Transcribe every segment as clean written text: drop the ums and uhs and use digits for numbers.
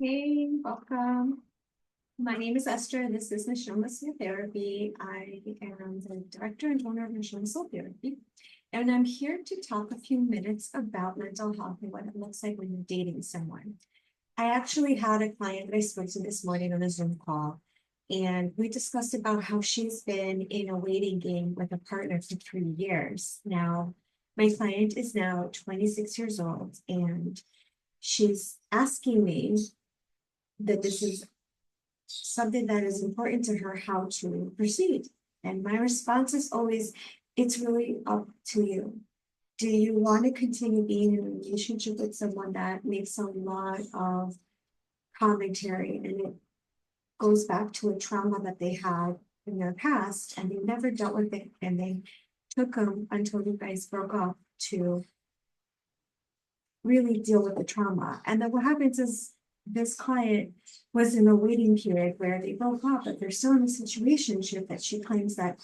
Hey, welcome. My name is Esther, and this is Neshama Soul Therapy. I am the director and owner of Neshama Soul Therapy, and I'm here to talk a few minutes about mental health and what it looks like when you're dating someone. I actually had a client that I spoke to this morning on a Zoom call, and we discussed about how she's been in a waiting game with a partner for 3 years. Now, my client is now 26 years old, and she's asking me that this is something that is important to her how to proceed. And my response is always, it's really up to you. Do you want to continue being in a relationship with someone that makes a lot of commentary and it goes back to a trauma that they had in their past and they never dealt with it and they took them until you guys broke up to really deal with the trauma. And then what happens is this client was in a waiting period where they broke up, but they're still in a situationship that she claims that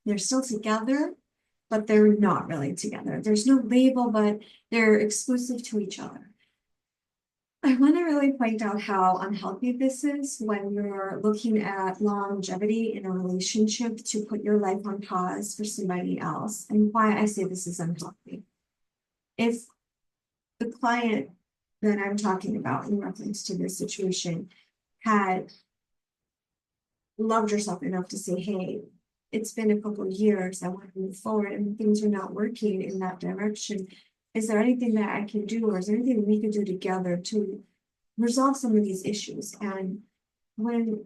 they're still together, but they're not really together. There's no label, but they're exclusive to each other. I want to really point out how unhealthy this is when you're looking at longevity in a relationship to put your life on pause for somebody else, and why I say this is unhealthy. If the client that I'm talking about in reference to this situation had loved herself enough to say, hey, it's been a couple of years, I want to move forward, and things are not working in that direction. Is there anything that I can do, or is there anything we could do together to resolve some of these issues? And when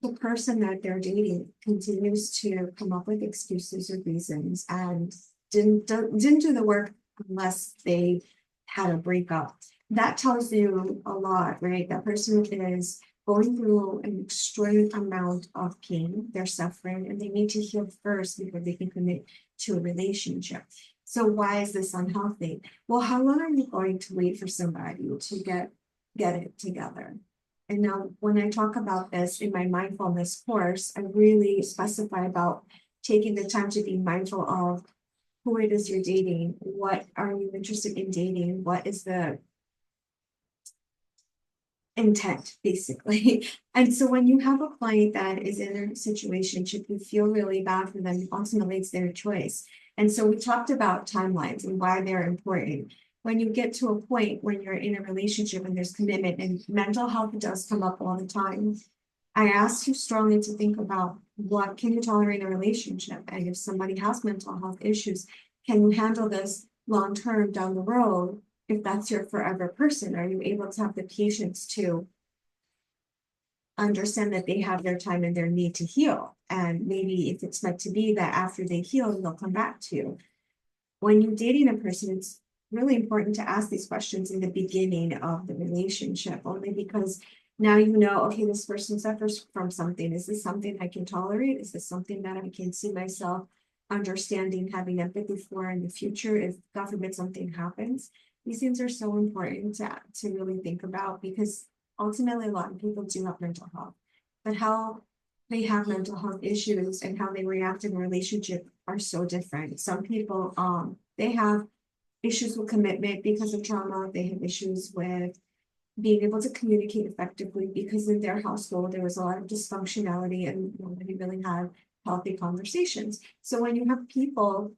the person that they're dating continues to come up with excuses or reasons and didn't do the work unless they had a breakup, that tells you a lot, right? That person is going through an extreme amount of pain, they're suffering, and they need to heal first before they can commit to a relationship. So why is this unhealthy? Well, how long are you going to wait for somebody to get it together? And now when I talk about this in my mindfulness course, I really specify about taking the time to be mindful of who it is you're dating, what are you interested in dating, what is the intent, basically. And so when you have a client that is in a situation, you feel really bad for them. Ultimately, it's their choice. And so we talked about timelines and why they're important. When you get to a point when you're in a relationship and there's commitment, and mental health does come up all the time, I ask you strongly to think about what can you tolerate in a relationship? And if somebody has mental health issues, can you handle this long term down the road? If that's your forever person, are you able to have the patience to understand that they have their time and their need to heal? And maybe if it's meant to be that after they heal, they'll come back to you. When you're dating a person, it's really important to ask these questions in the beginning of the relationship, only because now you know, okay, this person suffers from something. Is this something I can tolerate? Is this something that I can see myself understanding, having empathy for in the future if, God forbid, something happens? These things are so important to really think about, because ultimately a lot of people do have mental health, but how they have mental health issues and how they react in a relationship are so different. Some people, they have issues with commitment because of trauma. They have issues with being able to communicate effectively because in their household there was a lot of dysfunctionality and nobody really had healthy conversations. So when you have people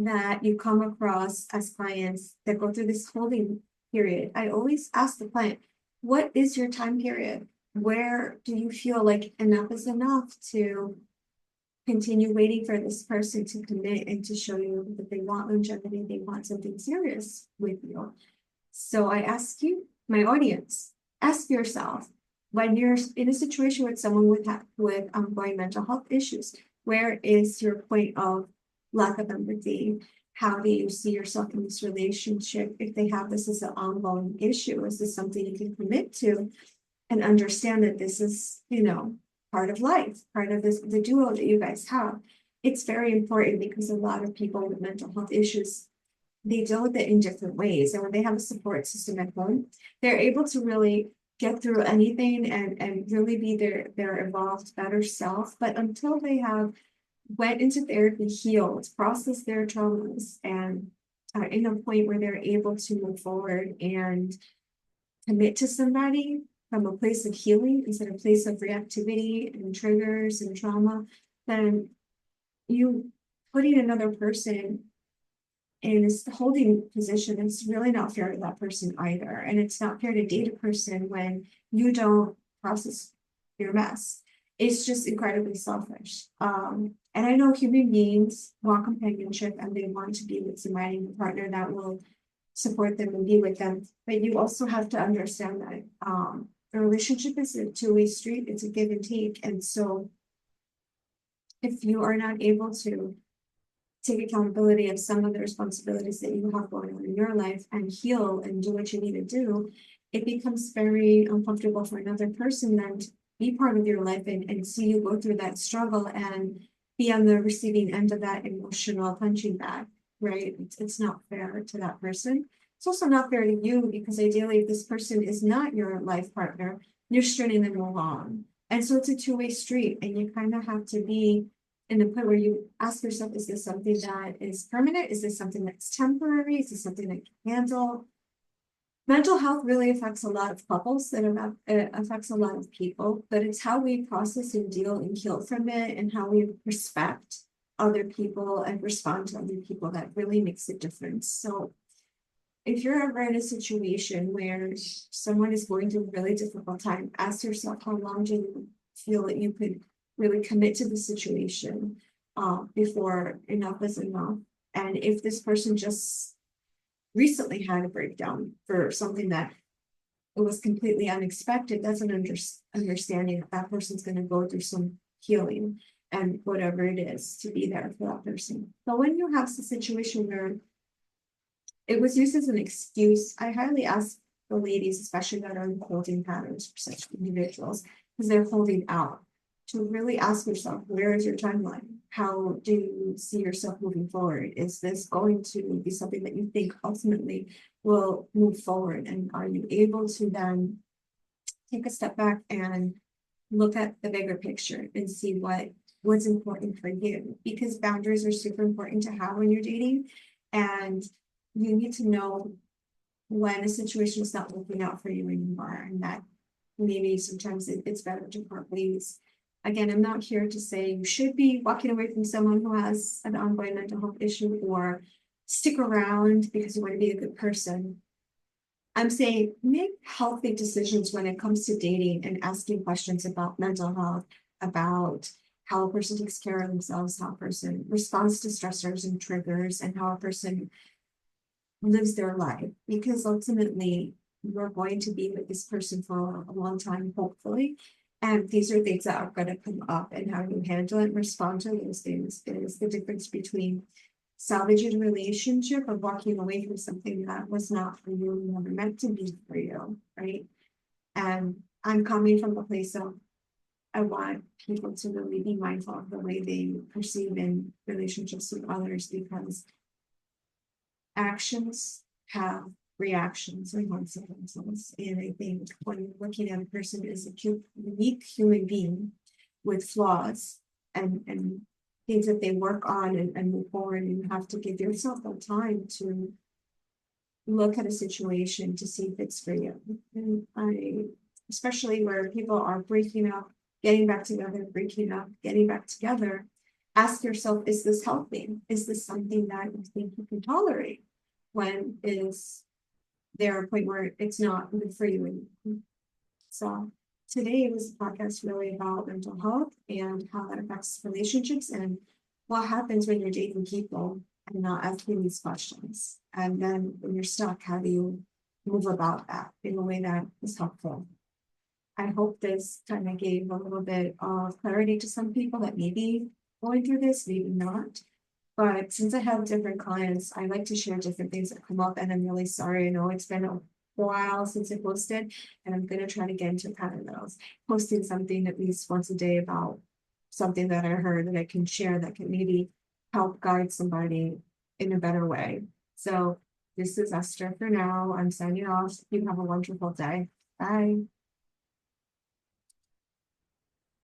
that you come across as clients that go through this holding period, I always ask the client, what is your time period? Where do you feel like enough is enough to continue waiting for this person to commit and to show you that they want longevity, they want something serious with you? So I ask you, my audience, ask yourself, when you're in a situation with someone with ongoing mental health issues, where is your point of lack of empathy? How do you see yourself in this relationship? If they have this as an ongoing issue, is this something you can commit to and understand that this is, part of life, part of the duo that you guys have? It's very important because a lot of people with mental health issues, they deal with it in different ways. And when they have a support system at home, they're able to really get through anything and really be their evolved, better self. But until they have went into therapy, healed, processed their traumas, and are in a point where they're able to move forward and commit to somebody from a place of healing instead of a place of reactivity and triggers and trauma, then you putting another person in this holding position, it's really not fair to that person either. And it's not fair to date a person when you don't process your mess. It's just incredibly selfish. And I know human beings want companionship and they want to be with somebody, a partner that will support them and be with them. But you also have to understand that a relationship is a two-way street, it's a give and take. And so if you are not able to take accountability of some of the responsibilities that you have going on in your life and heal and do what you need to do, it becomes very uncomfortable for another person then to be part of your life and see you go through that struggle and be on the receiving end of that emotional punching bag, right? It's not fair to that person. It's also not fair to you because ideally, if this person is not your life partner, you're stringing them along. And so it's a two-way street, and you kind of have to be in the point where you ask yourself, is this something that is permanent? Is this something that's temporary? Is this something that you can handle? Mental health really affects a lot of couples, and it affects a lot of people, but it's how we process and deal and heal from it and how we respect other people and respond to other people that really makes a difference. So if you're ever in a situation where someone is going through a really difficult time, ask yourself, how long do you feel that you could really commit to the situation before enough is enough? And if this person just recently had a breakdown for something that it was completely unexpected, that's an understanding that that person's going to go through some healing and whatever it is to be there for that person. But when you have a situation where it was used as an excuse, I highly ask the ladies, especially that are in holding patterns for such individuals, because they're holding out, to really ask yourself, where is your timeline? How do you see yourself moving forward? Is this going to be something that you think ultimately will move forward? And are you able to then take a step back and look at the bigger picture and see what's important for you? Because boundaries are super important to have when you're dating. And you need to know when a situation is not working out for you anymore, and that maybe sometimes it's better to part ways. Again, I'm not here to say you should be walking away from someone who has an ongoing mental health issue or stick around because you want to be a good person. I'm saying make healthy decisions when it comes to dating and asking questions about mental health, about how a person takes care of themselves, how a person responds to stressors and triggers, and how a person lives their life, because ultimately you're going to be with this person for a long time, hopefully. And these are things that are going to come up, and how you handle and respond to those things is the difference between salvaging a relationship or walking away from something that was not for you and never meant to be for you, right? And I'm coming from a place of I want people to really be mindful of the way they perceive in relationships with others, because actions have reactions and consequences. And I think when you're looking at a person as a unique human being with flaws and things that they work on and move forward, and you have to give yourself the time to look at a situation to see if it's for you. And especially where people are breaking up, getting back together, breaking up, getting back together, ask yourself, is this healthy? Is this something that you think you can tolerate? When is there a point where it's not good for you anymore? So today was a podcast really about mental health and how that affects relationships and what happens when you're dating people and not asking these questions. And then when you're stuck, how do you move about that in a way that is helpful? I hope this kind of gave a little bit of clarity to some people that may be going through this, maybe not. But since I have different clients, I like to share different things that come up, and I'm really sorry. I know it's been a while since I posted, and I'm going to try to get into a pattern of posting something at least once a day about something that I heard that I can share that can maybe help guide somebody in a better way. So this is Esther for now. I'm signing off. You have a wonderful day. Bye.